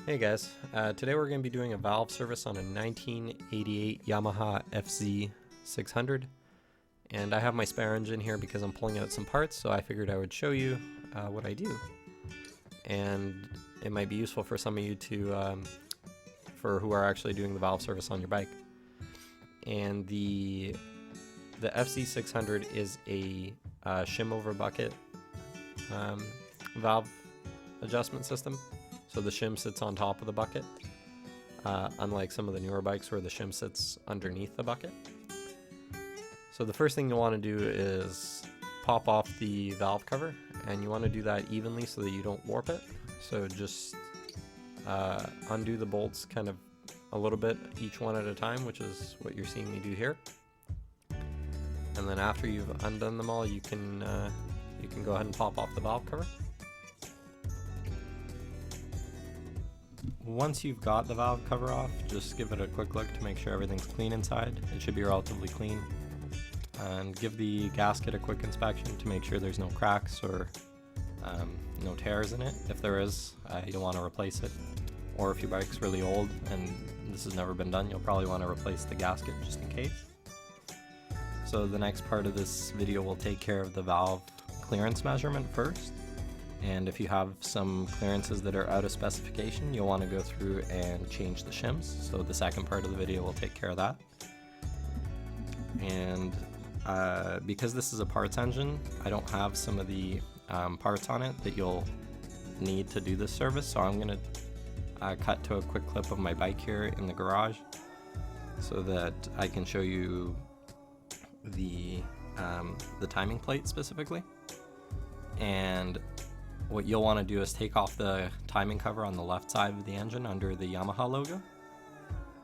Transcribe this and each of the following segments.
Hey guys, today we're going to be doing a valve service on a 1988 Yamaha Fz600, and I have my spare engine here because I'm pulling out some parts, so I figured I would show you what I do. And it might be useful for some of you to, for who are actually doing the valve service on your bike. And the Fz600 is a Shim over bucket valve adjustment system. So the shim sits on top of the bucket, unlike some of the newer bikes where the shim sits underneath the bucket. So the first thing you'll want to do is pop off the valve cover, and you want to do that evenly so that you don't warp it. So just undo the bolts kind of a little bit, each one at a time, which is what you're seeing me do here. And then after you've undone them all, you can go ahead and pop off the valve cover. Once you've got the valve cover off, just give it a quick look to make sure everything's clean inside. It should be relatively clean. And give the gasket a quick inspection to make sure there's no cracks or no tears in it. If there is, you'll want to replace it. Or if your bike's really old and this has never been done, you'll probably want to replace the gasket just in case. So the next part of this video will take care of the valve clearance measurement first. And if you have some clearances that are out of specification, you'll want to go through and change the shims. So the second part of the video will take care of that. And because this is a parts engine, I don't have some of the parts on it that you'll need to do this service. So I'm going to cut to a quick clip of my bike here in the garage so that I can show you the timing plate specifically. And what you'll want to do is take off the timing cover on the left side of the engine under the Yamaha logo,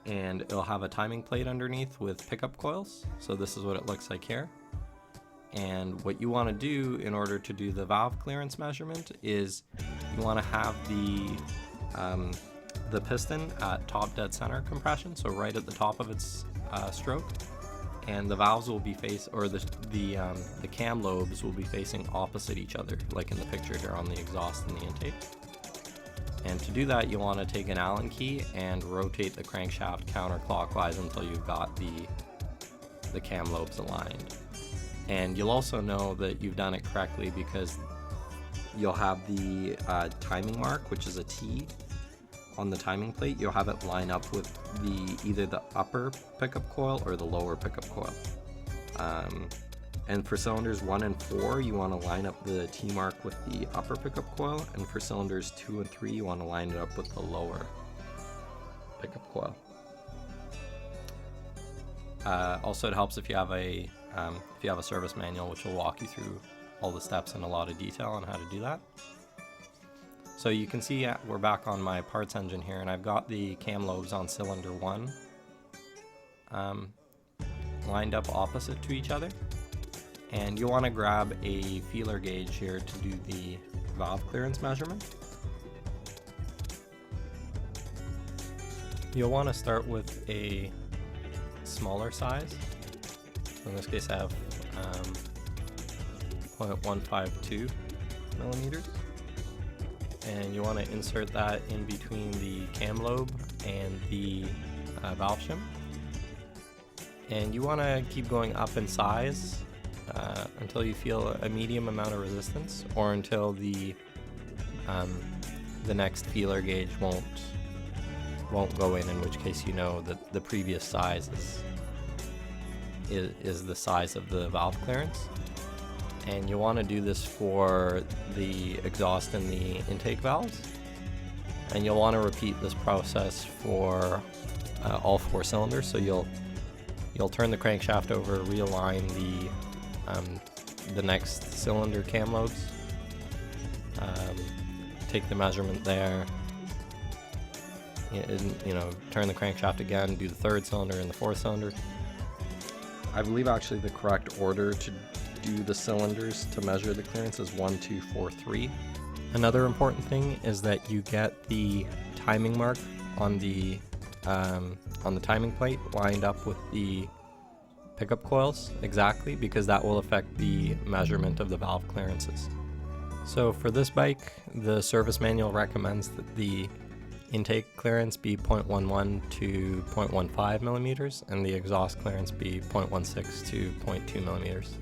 and it'll have a timing plate underneath with pickup coils. So this is what it looks like here. And what you want to do in order to do the valve clearance measurement is you want to have the piston at top dead center compression, so right at the top of its stroke. And the valves will be the cam lobes will be facing opposite each other, like in the picture here on the exhaust and the intake. And to do that, you'll want to take an Allen key and rotate the crankshaft counterclockwise until you've got the cam lobes aligned. And you'll also know that you've done it correctly because you'll have the timing mark, which is a T, on the timing plate. You'll have it line up with either the upper pickup coil or the lower pickup coil. And for cylinders 1 and 4, you want to line up the T mark with the upper pickup coil, and for cylinders 2 and 3, you want to line it up with the lower pickup coil. Also, it helps if you have a service manual, which will walk you through all the steps in a lot of detail on how to do that. So you can see we're back on my parts engine here, and I've got the cam lobes on cylinder 1 lined up opposite to each other. And you'll want to grab a feeler gauge here to do the valve clearance measurement. You'll want to start with a smaller size. So in this case I have 0.152 millimeters. And you want to insert that in between the cam lobe and the valve shim. And you want to keep going up in size until you feel a medium amount of resistance, or until the next feeler gauge won't go in which case you know that the previous size is the size of the valve clearance. And you want to do this for the exhaust and the intake valves, and you'll want to repeat this process for all 4 cylinders. So you'll turn the crankshaft over, realign the next cylinder cam lobes, take the measurement there, turn the crankshaft again, do the 3rd cylinder and the 4th cylinder. I believe actually the correct order to do the cylinders to measure the clearance is 1, 2, 4, 3. Another important thing is that you get the timing mark on the timing plate lined up with the pickup coils exactly, because that will affect the measurement of the valve clearances. So for this bike, the service manual recommends that the intake clearance be 0.11 to 0.15 millimeters, and the exhaust clearance be 0.16 to 0.2 millimeters.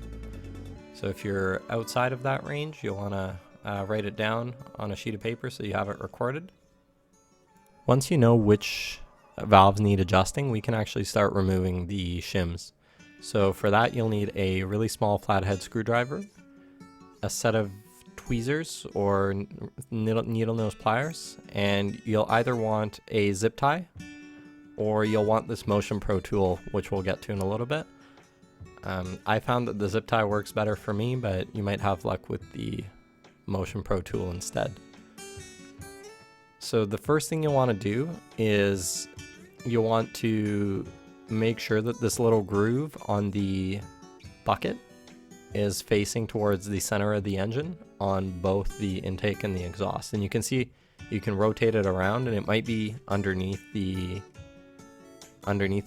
So if you're outside of that range, you'll want to write it down on a sheet of paper so you have it recorded. Once you know which valves need adjusting, we can actually start removing the shims. So for that, you'll need a really small flathead screwdriver, a set of tweezers or needle nose pliers, and you'll either want a zip tie or you'll want this Motion Pro tool, which we'll get to in a little bit. I found that the zip tie works better for me, but you might have luck with the Motion Pro tool instead. So the first thing you'll want to do is you'll want to make sure that this little groove on the bucket is facing towards the center of the engine on both the intake and the exhaust. And you can see you can rotate it around, and it might be underneath the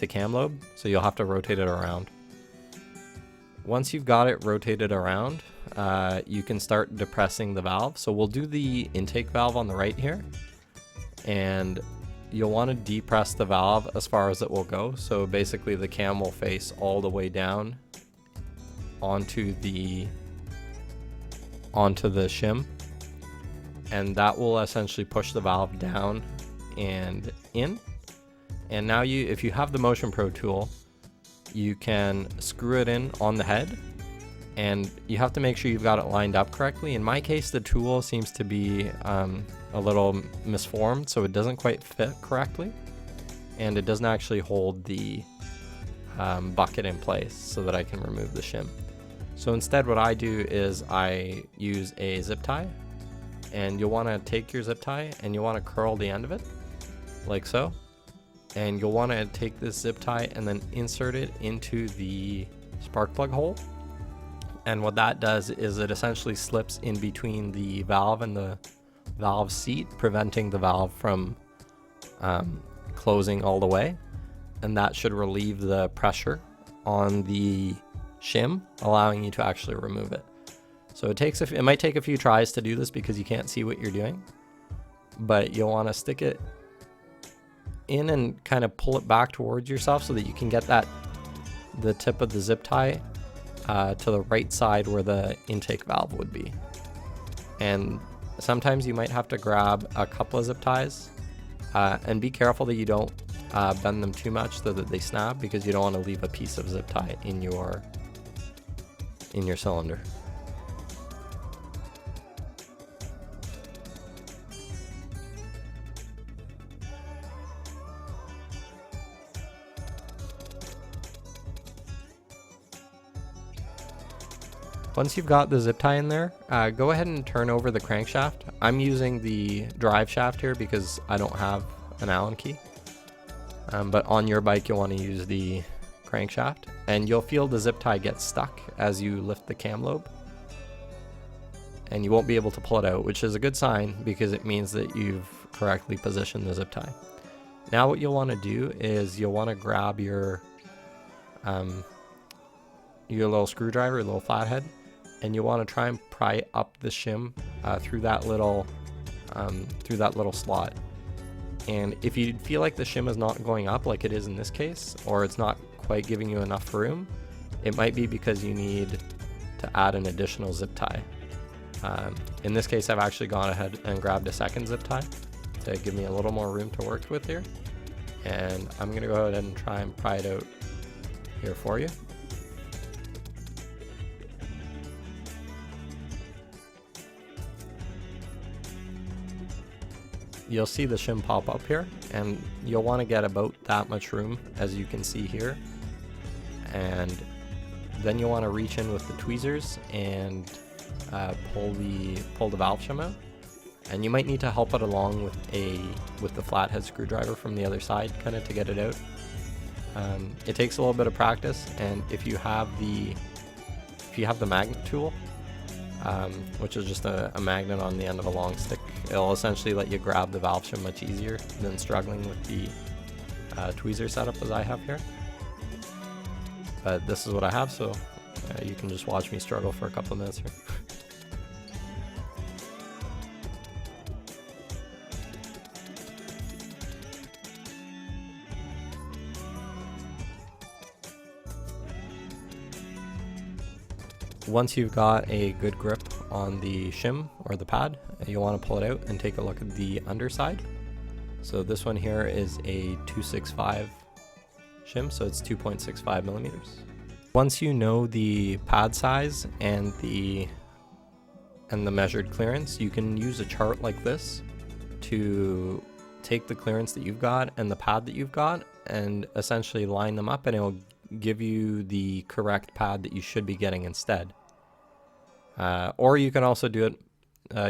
cam lobe, so you'll have to rotate it around. Once you've got it rotated around, you can start depressing the valve. So we'll do the intake valve on the right here, and you'll want to depress the valve as far as it will go. So basically the cam will face all the way down onto the shim, and that will essentially push the valve down and in. And now if you have the Motion Pro tool, you can screw it in on the head, and you have to make sure you've got it lined up correctly. In my case, the tool seems to be a little misformed, so it doesn't quite fit correctly, and it doesn't actually hold the bucket in place so that I can remove the shim. So instead what I do is I use a zip tie, and you'll want to take your zip tie and you'll want to curl the end of it like so, and you'll want to take this zip tie and then insert it into the spark plug hole. And what that does is it essentially slips in between the valve and the valve seat, preventing the valve from closing all the way, and that should relieve the pressure on the shim, allowing you to actually remove it. So it might take a few tries to do this because you can't see what you're doing, but you'll want to stick it in and kind of pull it back towards yourself so that you can get the tip of the zip tie to the right side where the intake valve would be. And sometimes you might have to grab a couple of zip ties, and be careful that you don't bend them too much so that they snap, because you don't want to leave a piece of zip tie in your cylinder. Once you've got the zip tie in there, go ahead and turn over the crankshaft. I'm using the drive shaft here because I don't have an Allen key. But on your bike, you'll want to use the crankshaft, and you'll feel the zip tie get stuck as you lift the cam lobe. And you won't be able to pull it out, which is a good sign because it means that you've correctly positioned the zip tie. Now what you'll want to do is you'll want to grab your little screwdriver, your little flathead, and you want to try and pry up the shim through that little slot. And if you feel like the shim is not going up like it is in this case, or it's not quite giving you enough room, it might be because you need to add an additional zip tie. In this case, I've actually gone ahead and grabbed a second zip tie to give me a little more room to work with here. And I'm going to go ahead and try and pry it out here for you. You'll see the shim pop up here, and you'll want to get about that much room as you can see here. And then you'll want to reach in with the tweezers and pull the valve shim out. And you might need to help it along with the flathead screwdriver from the other side, kind of to get it out. It takes a little bit of practice, and if you have the magnet tool, which is just a magnet on the end of a long stick, it'll essentially let you grab the valve shim much easier than struggling with the tweezer setup as I have here. But this is what I have, so you can just watch me struggle for a couple of minutes here. Once you've got a good grip on the shim or the pad, you'll want to pull it out and take a look at the underside. So this one here is a 265 shim, so it's 2.65 millimeters. Once you know the pad size and the measured clearance, you can use a chart like this to take the clearance that you've got and the pad that you've got and essentially line them up, and it'll give you the correct pad that you should be getting instead. Or you can also do it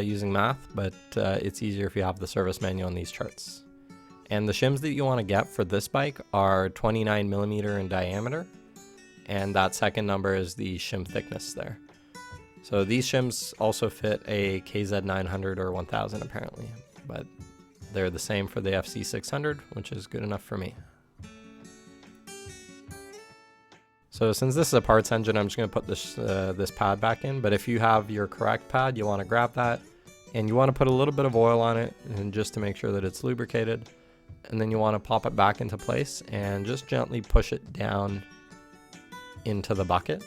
using math, but it's easier if you have the service manual on these charts. And the shims that you want to get for this bike are 29 millimeter in diameter, and that second number is the shim thickness there. So these shims also fit a KZ900 or 1000 apparently, but they're the same for the Fz600, which is good enough for me. So since this is a parts engine, I'm just going to put this pad back in, but if you have your correct pad, you want to grab that and you want to put a little bit of oil on it, and just to make sure that it's lubricated, and then you want to pop it back into place and just gently push it down into the bucket.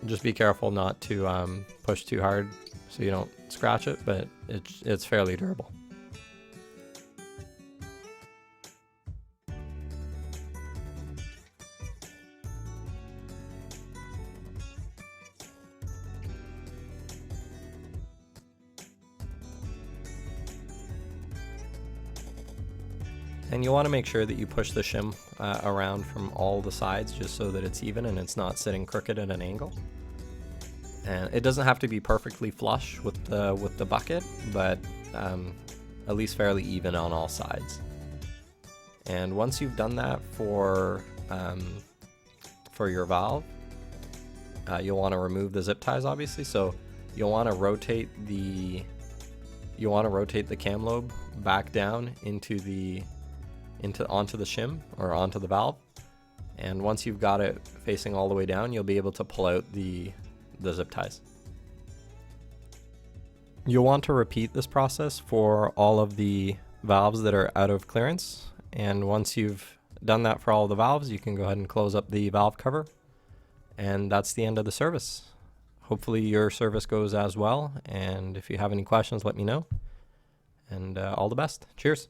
Just be careful not to push too hard so you don't scratch it, but it's fairly durable. And you want to make sure that you push the shim around from all the sides just so that it's even and it's not sitting crooked at an angle. And it doesn't have to be perfectly flush with the bucket, but at least fairly even on all sides. And once you've done that for your valve, you'll want to remove the zip ties, obviously. So you'll want to rotate the cam lobe back down onto the shim or onto the valve, and once you've got it facing all the way down, you'll be able to pull out the zip ties. You'll want to repeat this process for all of the valves that are out of clearance, and once you've done that for all of the valves, you can go ahead and close up the valve cover, and that's the end of the service. Hopefully your service goes as well, and if you have any questions, let me know, and all the best. Cheers.